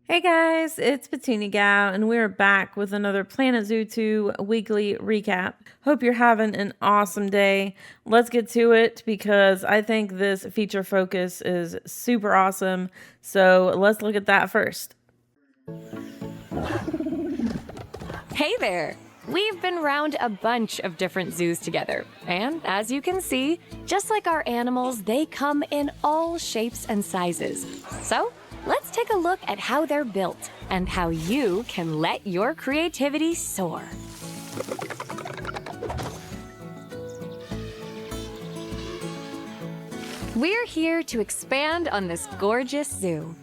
Hey guys, it's Petunia Gal, and we're back with another Planet Zoo 2 weekly recap. Hope you're having an awesome day. Let's get to it because I think this feature focus is super awesome. So let's look at that first. Hey there! We've been round a bunch of different zoos together, and as you can see, just like our animals, they come in all shapes and sizes. So, let's take a look at how they're built and how you can let your creativity soar. We're here to expand on this gorgeous zoo.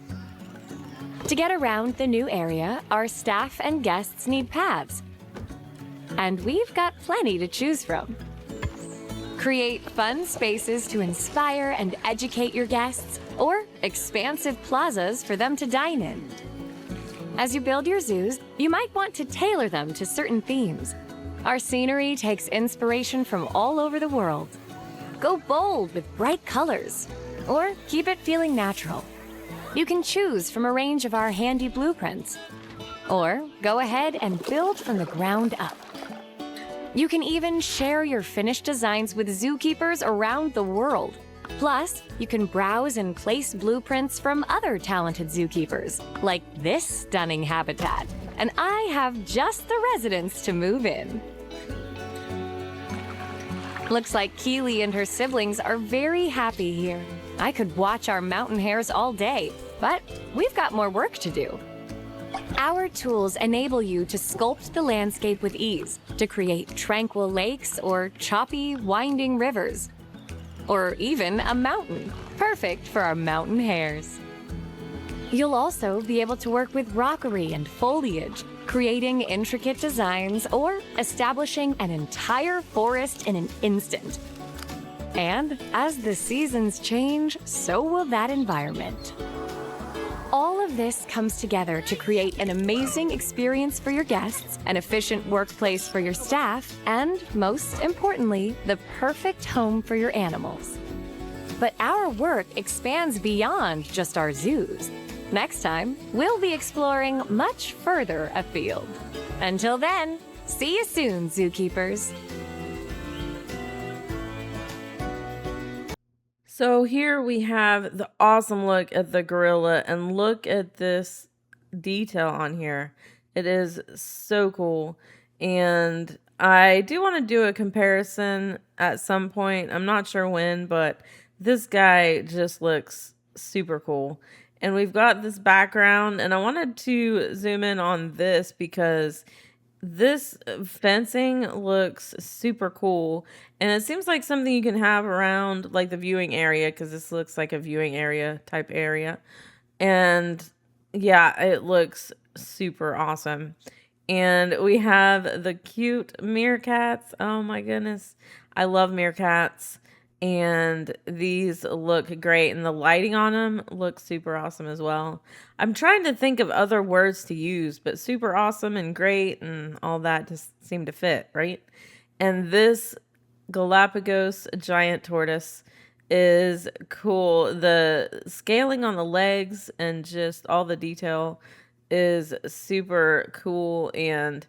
To get around the new area, our staff and guests need paths. And we've got plenty to choose from. Create fun spaces to inspire and educate your guests, or expansive plazas for them to dine in. As you build your zoos, you might want to tailor them to certain themes. Our scenery takes inspiration from all over the world. Go bold with bright colors, or keep it feeling natural. You can choose from a range of our handy blueprints, or go ahead and build from the ground up. You can even share your finished designs with zookeepers around the world. Plus, you can browse and place blueprints from other talented zookeepers, like this stunning habitat. And I have just the residents to move in. Looks like Keely and her siblings are very happy here. I could watch our mountain hares all day, but we've got more work to do. Our tools enable you to sculpt the landscape with ease, to create tranquil lakes or choppy, winding rivers, or even a mountain, perfect for our mountain hares. You'll also be able to work with rockery and foliage, creating intricate designs or establishing an entire forest in an instant. And as the seasons change, so will that environment. All of this comes together to create an amazing experience for your guests, an efficient workplace for your staff, and most importantly, the perfect home for your animals. But our work expands beyond just our zoos. Next time, we'll be exploring much further afield. Until then, see you soon, zookeepers. So here we have the awesome look at the gorilla, and look at this detail on here. It is so cool. And I do want to do a comparison at some point. I'm not sure when, but this guy just looks super cool. And we've got this background, and I wanted to zoom in on this because this fencing looks super cool, and it seems like something you can have around like the viewing area, because this looks like a viewing area type area. And yeah, it looks super awesome. And we have the cute meerkats. Oh my goodness, I love meerkats. And these look great, and the lighting on them looks super awesome as well. I'm trying to think of other words to use, but super awesome and great and all that just seem to fit, right? And this Galapagos giant tortoise is cool. The scaling on the legs and just all the detail is super cool, and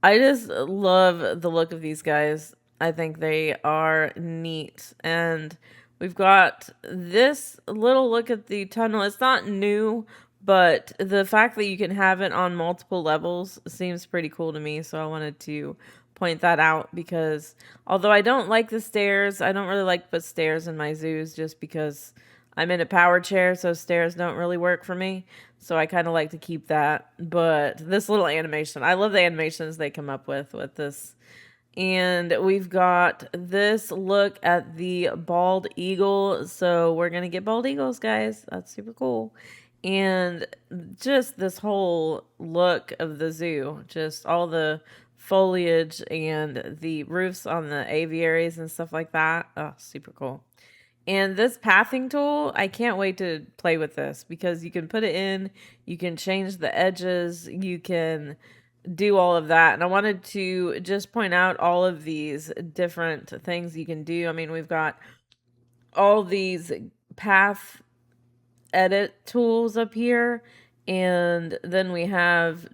I just love the look of these guys. I think they are neat. And we've got this little look at the tunnel. It's not new, but the fact that you can have it on multiple levels seems pretty cool to me. So I wanted to point that out, because although I don't like the stairs, I don't really like to put stairs in my zoos just because I'm in a power chair, so stairs don't really work for me. So I kind of like to keep that. But this little animation, I love the animations they come up with this. And we've got this look at the bald eagle. So we're going to get bald eagles, guys. That's super cool. And just this whole look of the zoo, just all the foliage and the roofs on the aviaries and stuff like that. Oh, super cool. And this pathing tool, I can't wait to play with this, because you can put it in, you can change the edges, you can do all of that. And I wanted to just point out all of these different things you can do. I mean, we've got all these path edit tools up here, And then we have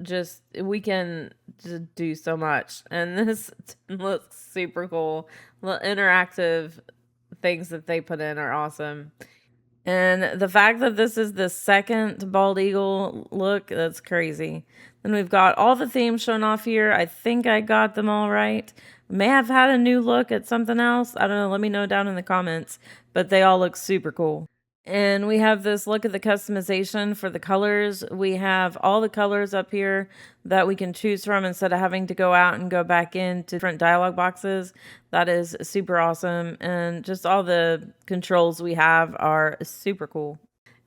we can just do so much. And this looks super cool. The interactive things that they put in are awesome. And the fact that this is the second bald eagle look, that's crazy. Then we've got all the themes shown off here. I think I got them all right. May have had a new look at something else. I don't know. Let me know down in the comments. But they all look super cool. And we have this look at the customization for the colors. We have all the colors up here that we can choose from instead of having to go out and go back into different dialog boxes. That is super awesome. And just all the controls we have are super cool.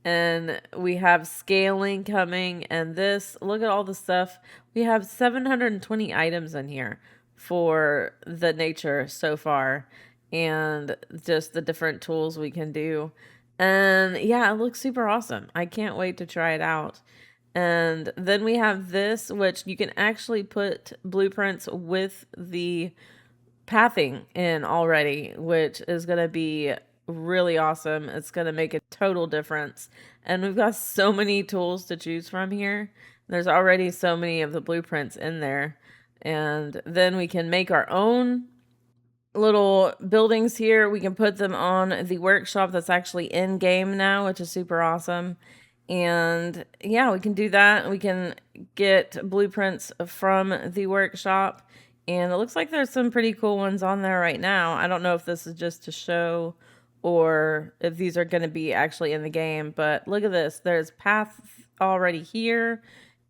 And we have scaling coming, and this, look at all the stuff. We have 720 items in here for the nature so far, and just the different tools we can do. And yeah, it looks super awesome. I can't wait to try it out. And then we have this, which you can actually put blueprints with the pathing in already, which is going to be really awesome. It's going to make a total difference. And we've got so many tools to choose from here. There's already so many of the blueprints in there. And then we can make our own little buildings here. We can put them on the workshop that's actually in game now, which is super awesome. And yeah, we can do that. We can get blueprints from the workshop. And it looks like there's some pretty cool ones on there right now. I don't know if this is just to show or if these are going to be actually in the game. But look at this. There's paths already here.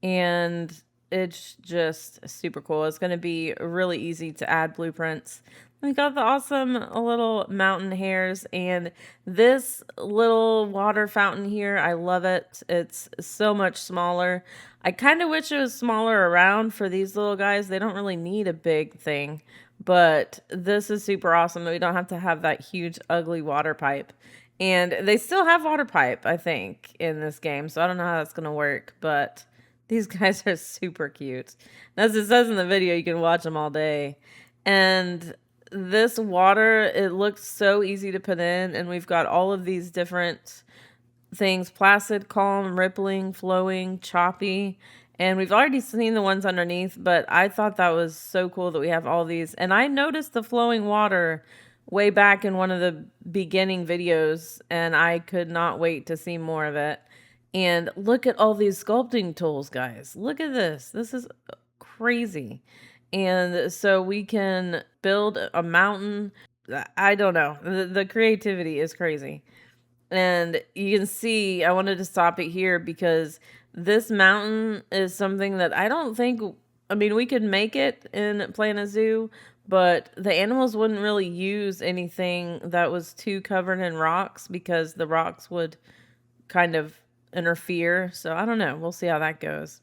And it's just super cool. It's going to be really easy to add blueprints. We got the awesome little mountain hares and this little water fountain here. I love it. It's so much smaller. I kind of wish it was smaller around for these little guys. They don't really need a big thing, but this is super awesome. We don't have to have that huge, ugly water pipe. And they still have water pipe, I think, in this game. So I don't know how that's going to work, but these guys are super cute. As it says in the video, you can watch them all day. And this water, it looks so easy to put in, and we've got all of these different things: placid, calm, rippling, flowing, choppy. And we've already seen the ones underneath, but I thought that was so cool that we have all these. And I noticed the flowing water way back in one of the beginning videos, and I could not wait to see more of it. And look at all these sculpting tools, guys. Look at this. This is crazy. And so we can build a mountain. I don't know. The creativity is crazy. And you can see, I wanted to stop it here because this mountain is something that I don't think, I mean, we could make it in Planet Zoo, but the animals wouldn't really use anything that was too covered in rocks because the rocks would kind of interfere. So I don't know. We'll see how that goes.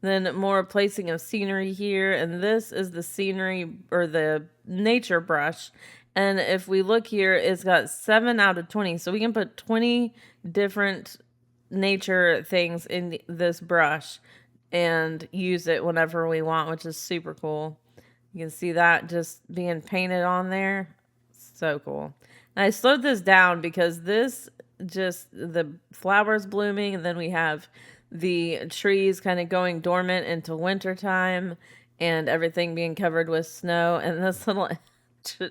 Then more placing of scenery here, and this is the scenery or the nature brush. And if we look here, it's got 7 out of 20. So we can put 20 different nature things in this brush and use it whenever we want, which is super cool. You can see that just being painted on there. So cool. And I slowed this down because this just the flowers blooming, and then we have the trees kind of going dormant into wintertime and everything being covered with snow. And this little,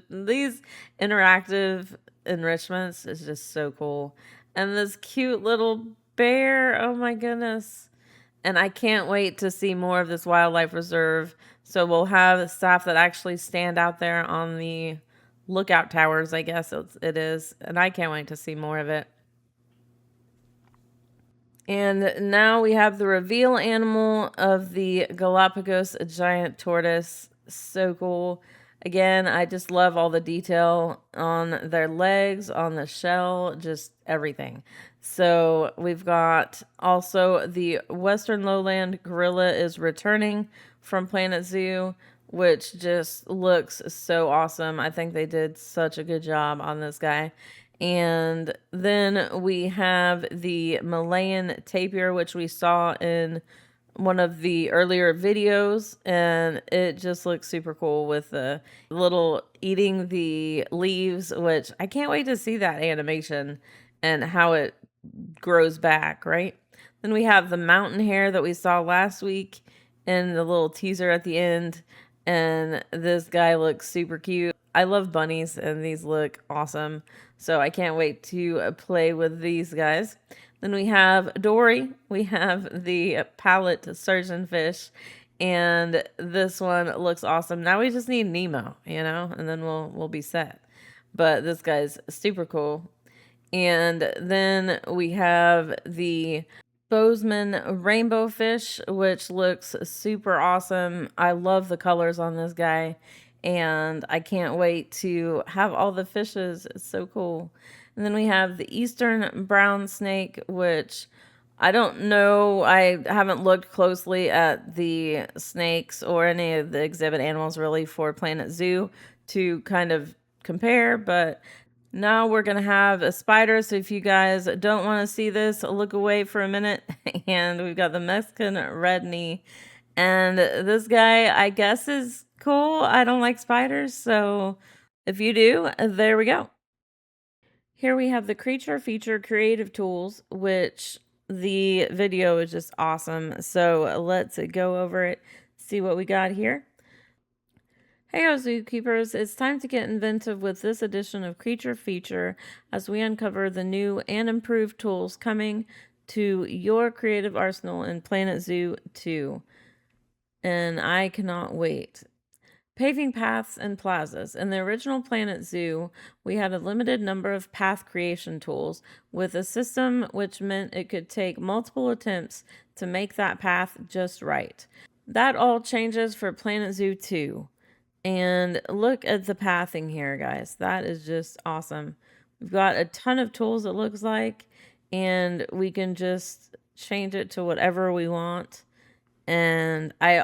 these interactive enrichments is just so cool. And this cute little bear, oh my goodness. And I can't wait to see more of this wildlife reserve. So we'll have staff that actually stand out there on the lookout towers, I guess it is. And I can't wait to see more of it. And now we have the reveal animal of the Galapagos giant tortoise. So cool. Again, I just love all the detail on their legs, on the shell, just everything. So we've got also the Western Lowland gorilla is returning from Planet Zoo, which just looks so awesome. I think they did such a good job on this guy. And then we have the Malayan tapir, which we saw in one of the earlier videos, and it just looks super cool with the little eating the leaves, which I can't wait to see that animation and how it grows back, right? Then we have the mountain hare that we saw last week in the little teaser at the end. And this guy looks super cute. I love bunnies and these look awesome. So I can't wait to play with these guys. Then we have Dory. We have the palette surgeonfish. And this one looks awesome. Now we just need Nemo, and then we'll be set. But this guy's super cool. And then we have the Bozeman rainbow fish, which looks super awesome. I love the colors on this guy, and I can't wait to have all the fishes. It's so cool. And then we have the eastern brown snake, which I don't know. I haven't looked closely at the snakes or any of the exhibit animals really for Planet Zoo to kind of compare, but now we're going to have a spider. So if you guys don't want to see this, look away for a minute. And we've got the Mexican red knee. And this guy, I guess, is cool. I don't like spiders. So if you do, there we go. Here we have the creature feature creative tools, which the video is just awesome. So let's go over it, see what we got here. Hey, zookeepers, it's time to get inventive with this edition of Creature Feature as we uncover the new and improved tools coming to your creative arsenal in Planet Zoo 2. And I cannot wait. Paving paths and plazas. In the original Planet Zoo, we had a limited number of path creation tools with a system which meant it could take multiple attempts to make that path just right. That all changes for Planet Zoo 2. And look at the pathing here, guys. That is just awesome. We've got a ton of tools, it looks like, and we can just change it to whatever we want. And there's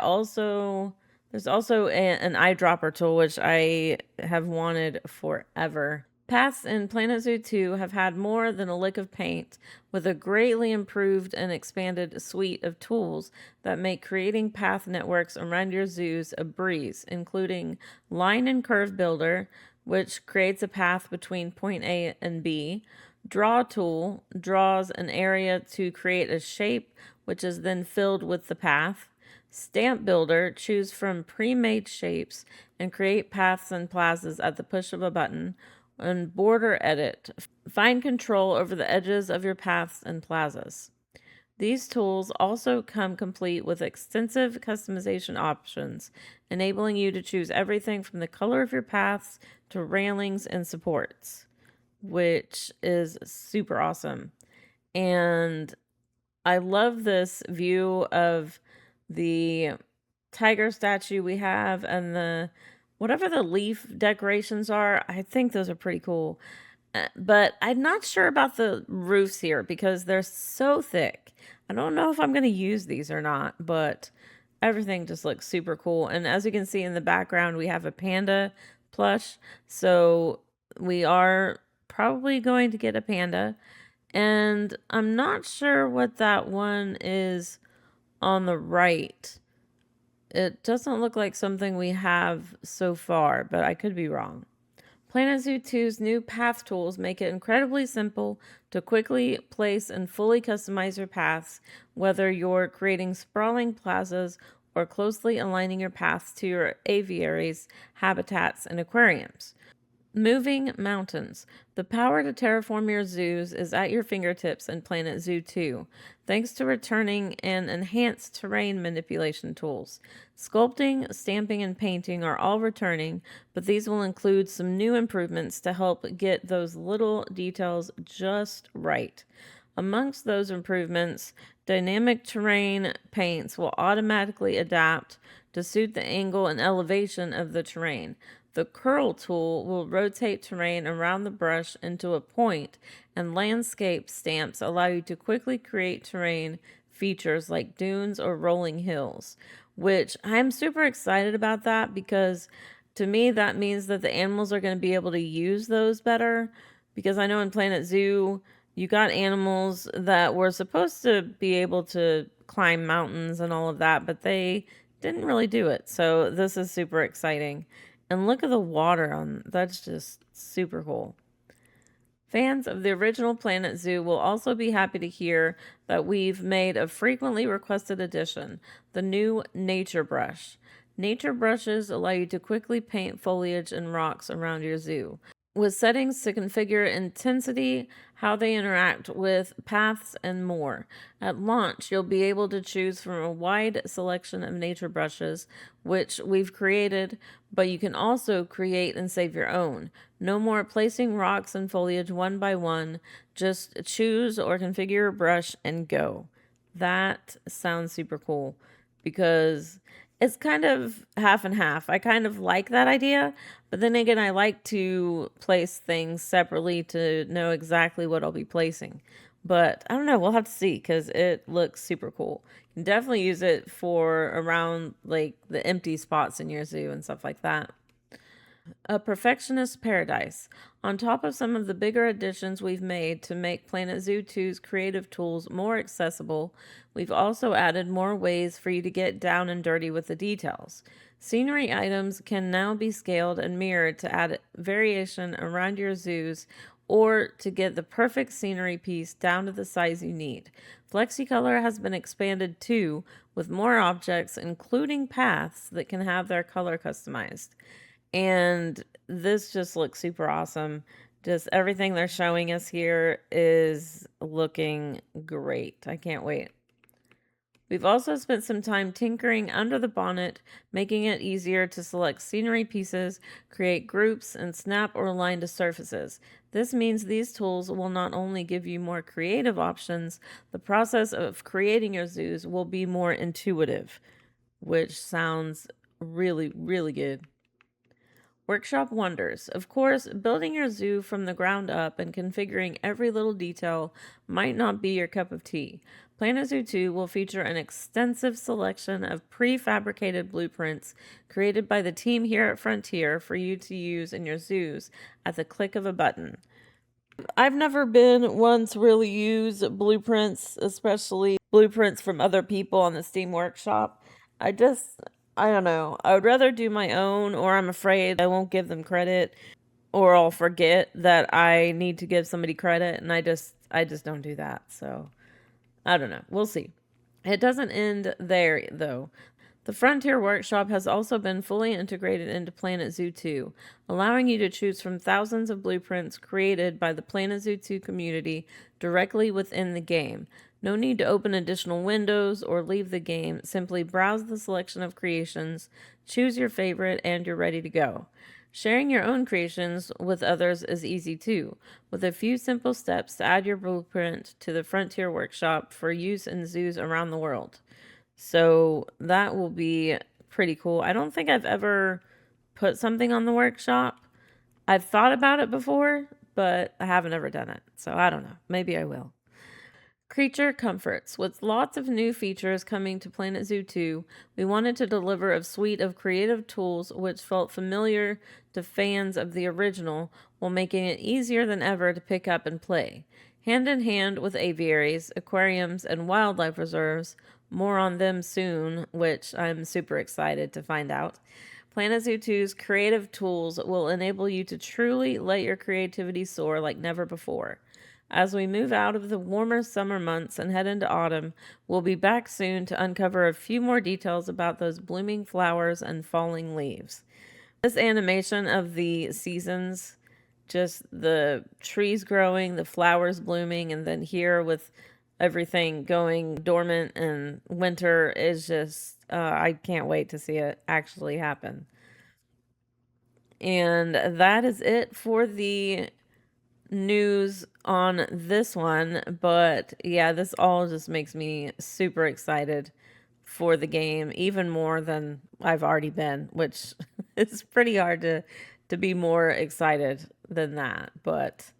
also an eyedropper tool, which I have wanted forever. Paths in Planet Zoo 2 have had more than a lick of paint, with a greatly improved and expanded suite of tools that make creating path networks around your zoos a breeze, including Line and Curve Builder, which creates a path between point A and B. Draw Tool draws an area to create a shape, which is then filled with the path. Stamp Builder, choose from pre-made shapes and create paths and plazas at the push of a button. And Border Edit, find control over the edges of your paths and plazas. These tools also come complete with extensive customization options, enabling you to choose everything from the color of your paths to railings and supports, which is super awesome. And I love this view of the tiger statue we have and the whatever the leaf decorations are. I think those are pretty cool. But I'm not sure about the roofs here because they're so thick. I don't know if I'm going to use these or not, but everything just looks super cool. And as you can see in the background, we have a panda plush. So we are probably going to get a panda. And I'm not sure what that one is on the right. It doesn't look like something we have so far, but I could be wrong. Planet Zoo 2's new path tools make it incredibly simple to quickly place and fully customize your paths, whether you're creating sprawling plazas or closely aligning your paths to your aviaries, habitats, and aquariums. Moving mountains. The power to terraform your zoos is at your fingertips in Planet Zoo 2, thanks to returning and enhanced terrain manipulation tools. Sculpting, stamping, and painting are all returning, but these will include some new improvements to help get those little details just right. Amongst those improvements, dynamic terrain paints will automatically adapt to suit the angle and elevation of the terrain. The curl tool will rotate terrain around the brush into a point, and landscape stamps allow you to quickly create terrain features like dunes or rolling hills, which I'm super excited about that because to me that means that the animals are going to be able to use those better because I know in Planet Zoo you got animals that were supposed to be able to climb mountains and all of that, but they didn't really do it. So this is super exciting. And look at the water on that's just super cool. Fans of the original Planet Zoo will also be happy to hear that we've made a frequently requested addition, the new Nature Brush. Nature brushes allow you to quickly paint foliage and rocks around your zoo, with settings to configure intensity, how they interact with paths, and more. At launch, you'll be able to choose from a wide selection of nature brushes, which we've created, but you can also create and save your own. No more placing rocks and foliage one by one, just choose or configure your brush and go. That sounds super cool because it's kind of half and half. I kind of like that idea, but then again, I like to place things separately to know exactly what I'll be placing. But I don't know, we'll have to see because it looks super cool. You can definitely use it for around like the empty spots in your zoo and stuff like that. A perfectionist paradise. On top of some of the bigger additions we've made to make Planet Zoo 2's creative tools more accessible, we've also added more ways for you to get down and dirty with the details. Scenery items can now be scaled and mirrored to add variation around your zoos or to get the perfect scenery piece down to the size you need. FlexiColor has been expanded too, with more objects, including paths that can have their color customized. And this just looks super awesome. Just everything they're showing us here is looking great. I can't wait. We've also spent some time tinkering under the bonnet, making it easier to select scenery pieces, create groups, and snap or align to surfaces. This means these tools will not only give you more creative options, the process of creating your zoos will be more intuitive, which sounds really, really good. Workshop wonders. Of course, building your zoo from the ground up and configuring every little detail might not be your cup of tea. Planet Zoo 2 will feature an extensive selection of prefabricated blueprints created by the team here at Frontier for you to use in your zoos at the click of a button. I've never been one to really use blueprints, especially blueprints from other people on the Steam Workshop. I don't know. I would rather do my own, or I'm afraid I won't give them credit, or I'll forget that I need to give somebody credit, and I just don't do that. So, I don't know. We'll see. It doesn't end there, though. The Frontier Workshop has also been fully integrated into Planet Zoo 2, allowing you to choose from thousands of blueprints created by the Planet Zoo 2 community directly within the game. No need to open additional windows or leave the game. Simply browse the selection of creations, choose your favorite, and you're ready to go. Sharing your own creations with others is easy too, with a few simple steps to add your blueprint to the Frontier Workshop for use in zoos around the world. So that will be pretty cool. I don't think I've ever put something on the workshop. I've thought about it before, but I haven't ever done it. So I don't know. Maybe I will. Creature comforts. With lots of new features coming to Planet Zoo 2, we wanted to deliver a suite of creative tools which felt familiar to fans of the original while making it easier than ever to pick up and play. Hand in hand with aviaries, aquariums, and wildlife reserves, more on them soon, which I'm super excited to find out. Planet Zoo 2's creative tools will enable you to truly let your creativity soar like never before. As we move out of the warmer summer months and head into autumn, we'll be back soon to uncover a few more details about those blooming flowers and falling leaves. This animation of the seasons, just the trees growing, the flowers blooming, and then here with everything going dormant and winter is just, I can't wait to see it actually happen. And that is it for the news on this one. But yeah, this all just makes me super excited for the game, even more than I've already been, which is pretty hard to be more excited than that. But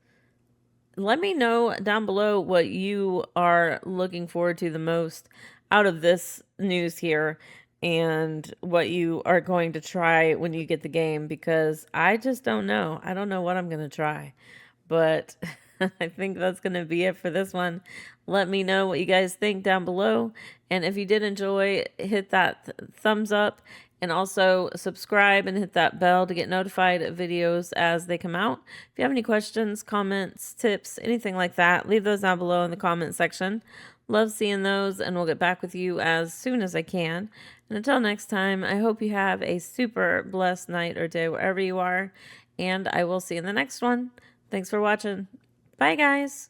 let me know down below what you are looking forward to the most out of this news here and what you are going to try when you get the game because I just don't know. I don't know what I'm going to try. But I think that's going to be it for this one. Let me know what you guys think down below. And if you did enjoy, hit that thumbs up And also subscribe and hit that bell to get notified of videos as they come out. If you have any questions, comments, tips, anything like that, leave those down below in the comment section. Love seeing those, and we'll get back with you as soon as I can. And until next time, I hope you have a super blessed night or day wherever you are, and I will see you in the next one. Thanks for watching. Bye, guys.